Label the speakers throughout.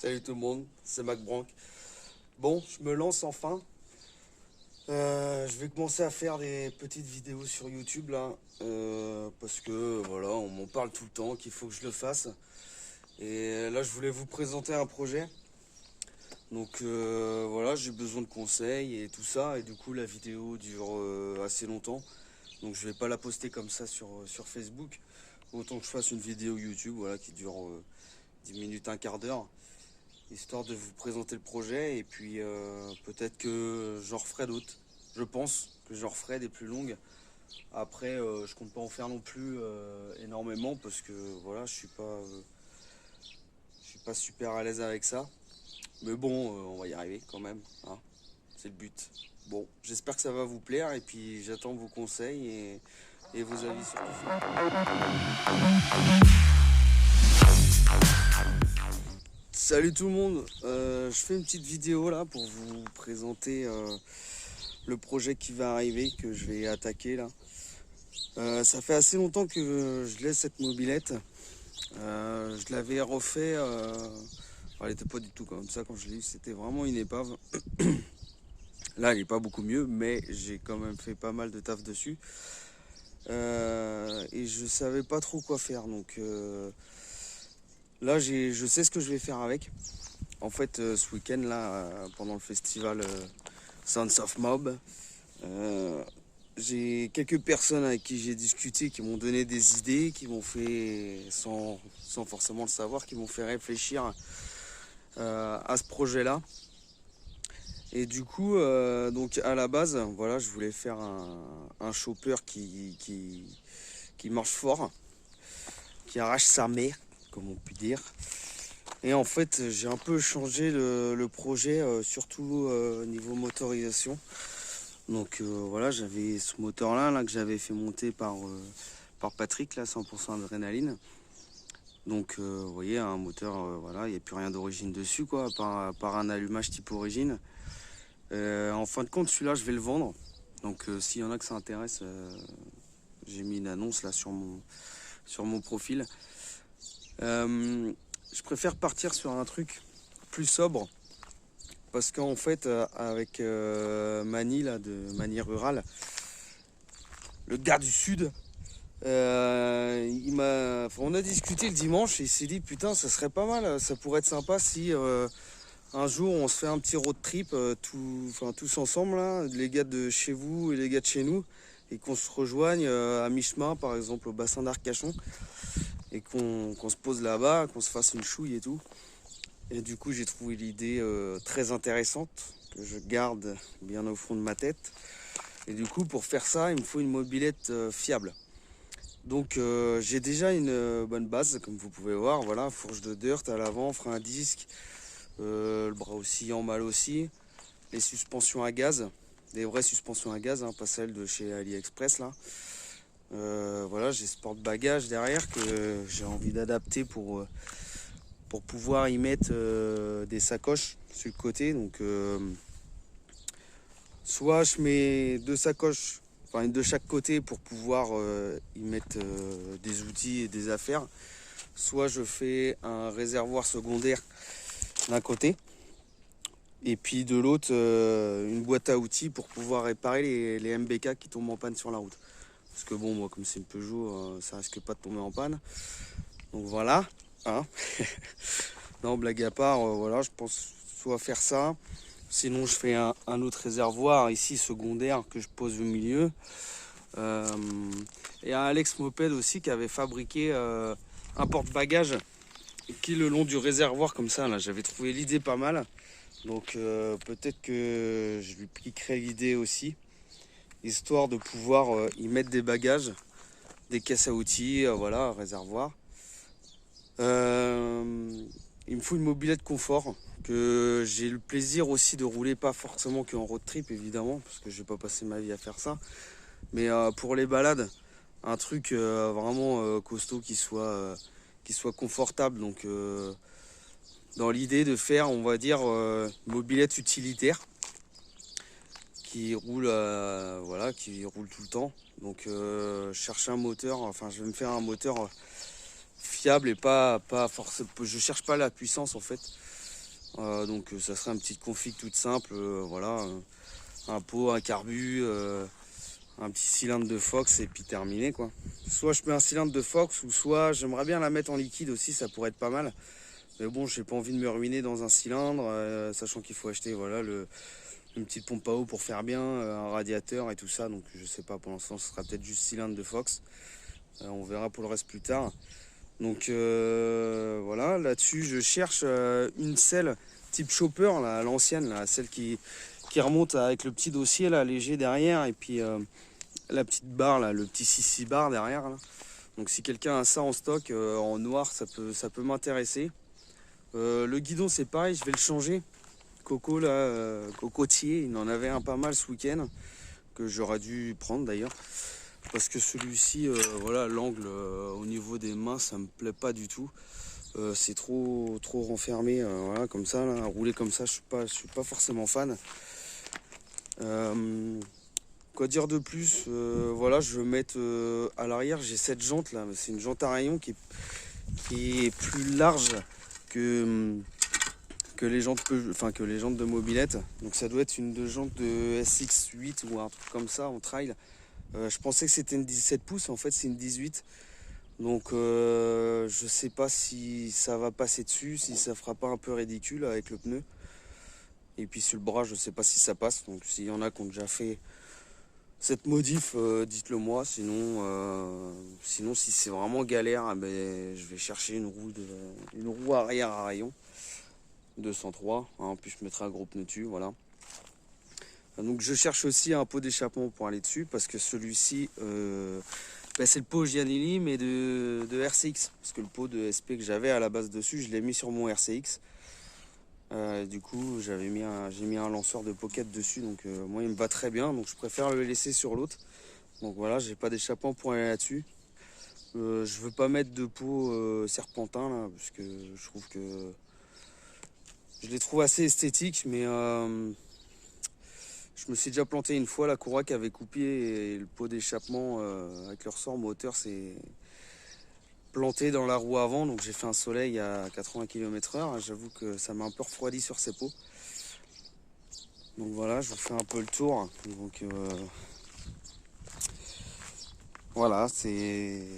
Speaker 1: Salut tout le monde, c'est MacBrank. Bon, je me lance enfin. Je vais commencer à faire des petites vidéos sur YouTube là, parce que voilà, on m'en parle tout le temps qu'il faut que je le fasse. Et là, je voulais vous présenter un projet. Donc voilà, j'ai besoin de conseils et tout ça. Et du coup, la vidéo dure assez longtemps. Donc je vais pas la poster comme ça sur Facebook. Autant que je fasse une vidéo YouTube, voilà, qui dure 10 minutes, un quart d'heure, histoire de vous présenter le projet. Et puis peut-être que j'en referai d'autres. Je pense que j'en referai des plus longues. Après, je compte pas en faire non plus énormément parce que voilà, je suis pas super à l'aise avec ça. Mais bon, on va y arriver quand même, hein. C'est le but. Bon, j'espère que ça va vous plaire et puis j'attends vos conseils et vos avis sur tout ça. Salut tout le monde, je fais une petite vidéo là pour vous présenter le projet qui va arriver, que je vais attaquer là. Ça fait assez longtemps que je laisse cette mobilette. Je l'avais refait, elle n'était pas du tout comme ça quand je l'ai eu, c'était vraiment une épave. Là, elle n'est pas beaucoup mieux, mais j'ai quand même fait pas mal de taf dessus. Et je savais pas trop quoi faire, donc là, je sais ce que je vais faire avec. En fait, ce week-end, là, pendant le festival Sounds of Mob, j'ai quelques personnes avec qui j'ai discuté qui m'ont donné des idées, qui m'ont fait, sans forcément le savoir, qui m'ont fait réfléchir à ce projet-là. Et du coup, donc à la base, voilà, je voulais faire un chopper qui marche fort, qui arrache sa mère, comme on peut dire. Et en fait, j'ai un peu changé le projet, surtout niveau motorisation. Donc voilà, j'avais ce moteur-là là, que j'avais fait monter par Patrick, là, 100% adrénaline. Donc vous voyez, un moteur, voilà, il n'y a plus rien d'origine dessus, quoi, par un allumage type origine. En fin de compte, celui-là, je vais le vendre. Donc s'il y en a que ça intéresse, j'ai mis une annonce là sur mon profil. Je préfère partir sur un truc plus sobre. Parce qu'en fait, avec Mani, là, de Mani Rural, le gars du Sud, on a discuté le dimanche et il s'est dit, putain, ça serait pas mal, ça pourrait être sympa si un jour on se fait un petit road trip, tous ensemble, là, les gars de chez vous et les gars de chez nous, et qu'on se rejoigne à mi-chemin, par exemple au bassin d'Arcachon, et qu'on se pose là-bas, qu'on se fasse une chouille et tout. Et du coup, j'ai trouvé l'idée très intéressante, que je garde bien au fond de ma tête. Et du coup, pour faire ça, il me faut une mobilette fiable. Donc, j'ai déjà une bonne base, comme vous pouvez voir. Voilà, fourche de dirt à l'avant, frein à disque, le bras oscillant mal aussi, les suspensions à gaz, des vraies suspensions à gaz, hein, pas celles de chez AliExpress là. Voilà, j'ai ce porte-bagages derrière que j'ai envie d'adapter pour pouvoir y mettre des sacoches sur le côté. Donc soit je mets deux sacoches, enfin une de chaque côté pour pouvoir y mettre des outils et des affaires, soit je fais un réservoir secondaire d'un côté et puis de l'autre une boîte à outils pour pouvoir réparer les MBK qui tombent en panne sur la route. Parce que bon, moi comme c'est une Peugeot, ça risque pas de tomber en panne. Donc voilà, hein. Non, blague à part, voilà, je pense soit faire ça. Sinon, je fais un autre réservoir ici, secondaire, que je pose au milieu. Et un Alex Moped aussi qui avait fabriqué un porte-bagages qui est le long du réservoir comme ça. Là, j'avais trouvé l'idée pas mal. Donc peut-être que je lui piquerai l'idée aussi, histoire de pouvoir y mettre des bagages, des caisses à outils, voilà, un réservoir. Il me faut une mobilette confort que j'ai le plaisir aussi de rouler, pas forcément qu'en road trip évidemment, parce que je vais pas passer ma vie à faire ça, mais pour les balades, un truc vraiment costaud qui soit confortable. Donc dans l'idée de faire, on va dire, une mobilette utilitaire qui roule, voilà, qui roule tout le temps. Donc chercher un moteur, enfin je vais me faire un moteur fiable et pas forcément. Je cherche pas la puissance en fait. Donc ça serait une petite config toute simple, voilà, un pot, un carbu, un petit cylindre de Fox et puis terminé quoi. Soit je mets un cylindre de Fox ou soit j'aimerais bien la mettre en liquide aussi, ça pourrait être pas mal. Mais bon, j'ai pas envie de me ruiner dans un cylindre, sachant qu'il faut acheter voilà une petite pompe à eau pour faire bien, un radiateur et tout ça. Donc je sais pas, pour l'instant ce sera peut-être juste cylindre de Fox. On verra pour le reste plus tard. Donc voilà, là-dessus je cherche une selle type chopper, là, à l'ancienne, là, celle qui remonte avec le petit dossier là, léger derrière et puis la petite barre, là, le petit 6 bar derrière. Là. Donc si quelqu'un a ça en stock en noir, ça peut m'intéresser. Le guidon c'est pareil, je vais le changer. Coco là, cocotier, il en avait un pas mal ce week-end que j'aurais dû prendre d'ailleurs. Parce que celui-ci, voilà, l'angle au niveau des mains, ça me plaît pas du tout. C'est trop renfermé, voilà, comme ça, là, rouler comme ça, je suis pas forcément fan. Quoi dire de plus, voilà, je veux mettre à l'arrière, j'ai cette jante là, c'est une jante à rayon qui est plus large que, que les jantes que les jantes de mobilette. Donc ça doit être une de jantes de SX8 ou un truc comme ça en trail. Je pensais que c'était une 17 pouces, en fait c'est une 18. Donc je sais pas si ça va passer dessus, si ça fera pas un peu ridicule avec le pneu. Et puis sur le bras, je sais pas si ça passe. Donc s'il y en a qui ont déjà fait cette modif, dites-le moi. Sinon si c'est vraiment galère, je vais chercher une roue arrière à rayon 203. Hein, puis je mettrai un gros pneu dessus, voilà. Donc je cherche aussi un pot d'échappement pour aller dessus parce que celui-ci c'est le pot Giannelli mais de RCX, parce que le pot de SP que j'avais à la base dessus je l'ai mis sur mon RCX. Du coup j'ai mis un lanceur de pocket dessus, donc moi il me va très bien, donc je préfère le laisser sur l'autre. Donc voilà, j'ai pas d'échappement pour aller là-dessus. Je veux pas mettre de pot serpentin là parce que je trouve que je les trouve assez esthétiques, mais je me suis déjà planté une fois, la Courac avait coupé et le pot d'échappement avec le ressort moteur s'est planté dans la roue avant. Donc j'ai fait un soleil à 80 km/h. J'avoue que ça m'a un peu refroidi sur ces pots. Donc voilà, je vous fais un peu le tour. Donc voilà, c'est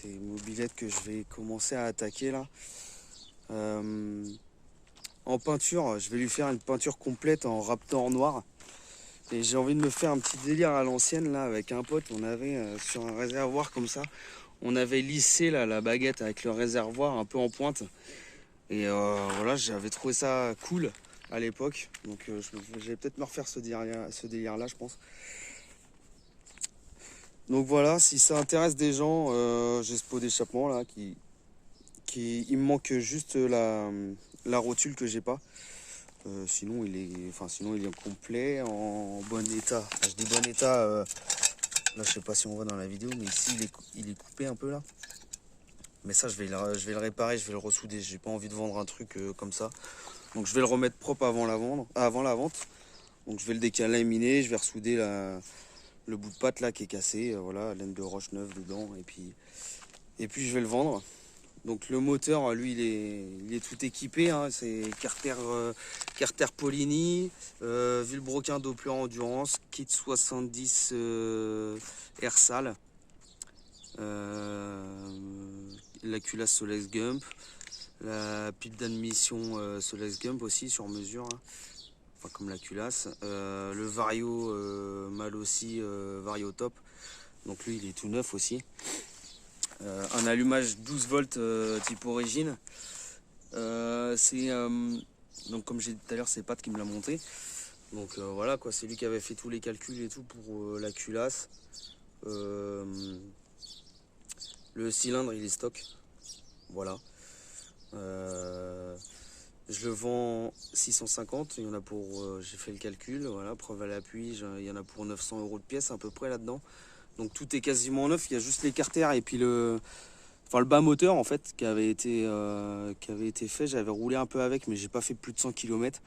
Speaker 1: une mobilette que je vais commencer à attaquer là. En peinture, je vais lui faire une peinture complète en Raptor noir. Et j'ai envie de me faire un petit délire à l'ancienne là avec un pote. On avait sur un réservoir comme ça, on avait lissé là, la baguette avec le réservoir un peu en pointe. Et voilà, j'avais trouvé ça cool à l'époque. Donc je vais peut-être me refaire ce délire là, je pense. Donc voilà, si ça intéresse des gens, j'ai ce pot d'échappement là il me manque juste la rotule que j'ai pas. Sinon il est complet, en bon état. Enfin, je dis bon état, là je sais pas si on voit dans la vidéo, mais ici il est coupé un peu là. Mais ça je vais le réparer, je vais le ressouder. J'ai pas envie de vendre un truc comme ça. Donc je vais le remettre propre avant la vente. Donc je vais le décalaminer, je vais ressouder le bout de patte là qui est cassé, voilà, laine de roche neuve dedans, et puis je vais le vendre. Donc le moteur, lui, il est tout équipé, hein. C'est Carter Polini, Villebroquin Doppler Endurance, kit 70 Airsal, la culasse Solex Gump, la pile d'admission Solex Gump aussi sur mesure, hein. Enfin comme la culasse, le Vario Malossi Vario Top, donc lui il est tout neuf aussi. Un allumage 12 volts type origine. Donc comme j'ai dit tout à l'heure, c'est Pat qui me l'a monté. Donc voilà quoi, c'est lui qui avait fait tous les calculs et tout pour la culasse. Le cylindre il est stock. Voilà. Je le vends 650. Il y en a pour. J'ai fait le calcul. Voilà, preuve à l'appui. Il y en a pour 900 € de pièce à peu près là-dedans. Donc tout est quasiment neuf. Il y a juste les carters et puis le bas moteur en fait qui avait été fait. J'avais roulé un peu avec, mais j'ai pas fait plus de 100 km.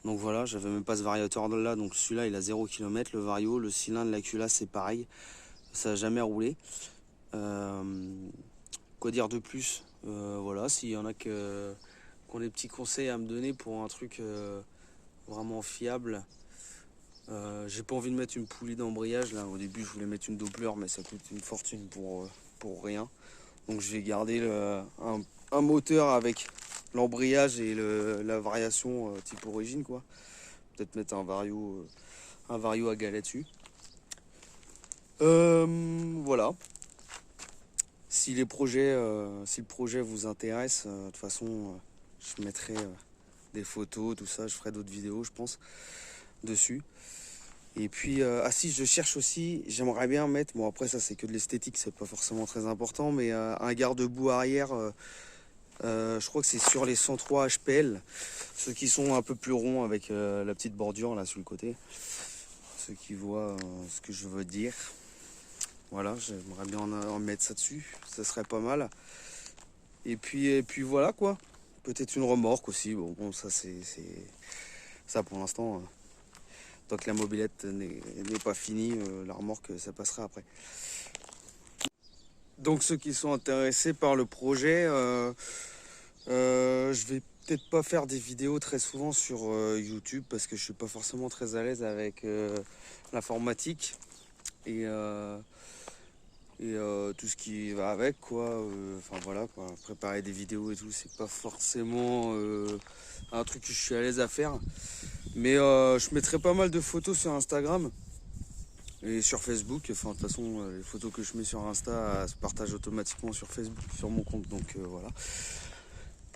Speaker 1: Donc voilà, j'avais même pas ce variateur là. Donc celui-là il a 0 km. Le vario, le cylindre, la culasse c'est pareil. Ça n'a jamais roulé. Quoi dire de plus, voilà, s'il y en a qui qui ont des petits conseils à me donner pour un truc vraiment fiable. J'ai pas envie de mettre une poulie d'embrayage là. Au début je voulais mettre une Doppler, mais ça coûte une fortune pour rien. Donc je vais garder un moteur avec l'embrayage et la variation type origine quoi. Peut-être mettre un vario à galet dessus. Voilà. Si le projet vous intéresse, de toute façon je mettrai des photos, tout ça, je ferai d'autres vidéos je pense dessus. Et puis, si je cherche aussi, j'aimerais bien mettre, bon après ça c'est que de l'esthétique, c'est pas forcément très important, mais un garde-boue arrière, je crois que c'est sur les 103 HPL, ceux qui sont un peu plus ronds avec la petite bordure là sur le côté, ceux qui voient ce que je veux dire. Voilà, j'aimerais bien en mettre ça dessus, ça serait pas mal. Et puis voilà quoi, peut-être une remorque aussi, bon ça c'est ça pour l'instant. Tant que la mobilette n'est pas finie, la remorque, ça passera après. Donc ceux qui sont intéressés par le projet, je vais peut-être pas faire des vidéos très souvent sur YouTube parce que je suis pas forcément très à l'aise avec l'informatique et tout ce qui va avec quoi. Enfin voilà quoi, préparer des vidéos et tout, c'est pas forcément un truc que je suis à l'aise à faire. Mais je mettrai pas mal de photos sur Instagram et sur Facebook. Enfin, de toute façon, les photos que je mets sur Insta se partagent automatiquement sur Facebook, sur mon compte. Donc voilà.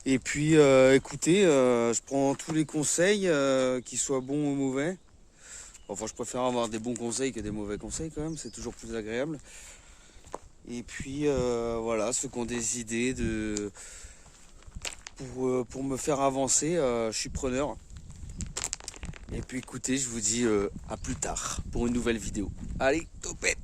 Speaker 1: Et puis écoutez, je prends tous les conseils, qu'ils soient bons ou mauvais. Enfin, je préfère avoir des bons conseils que des mauvais conseils quand même. C'est toujours plus agréable. Et puis voilà, ceux qui ont des idées pour me faire avancer, je suis preneur. Et puis écoutez, je vous dis à plus tard pour une nouvelle vidéo. Allez, topette!